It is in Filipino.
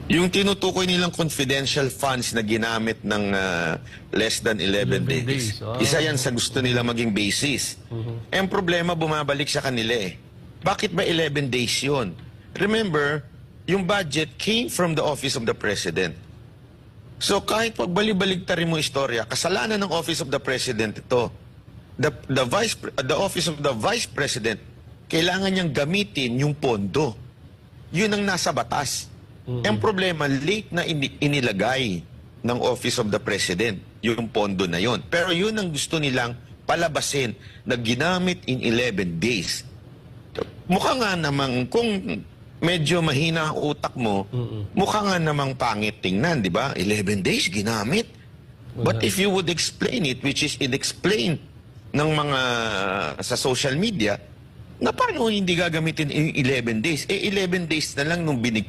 Yung tinutukoy nilang confidential funds na ginamit ng less than 11 days, isa yan sa gusto nila maging basis. Ang problema, bumabalik sa kanila eh. Bakit ba 11 days yun? Remember, yung budget came from the Office of the President. So kahit pagbalik-baligtarin mo istorya, kasalanan ng Office of the President ito. The Office of the Vice President, kailangan niyang gamitin yung pondo. Yun ang nasa batas. Ang problema, late na inilagay ng Office of the President yung pondo na yun. Pero yun ang gusto nilang palabasin na ginamit in 11 days. Mukha nga namang, kung medyo mahina ang utak mo, mukha nga namang pangit tingnan, di ba? 11 days ginamit. But if you would explain it, which is inexplained ng mga sa social media, na paano hindi gagamitin in 11 days? Eh, 11 days na lang nung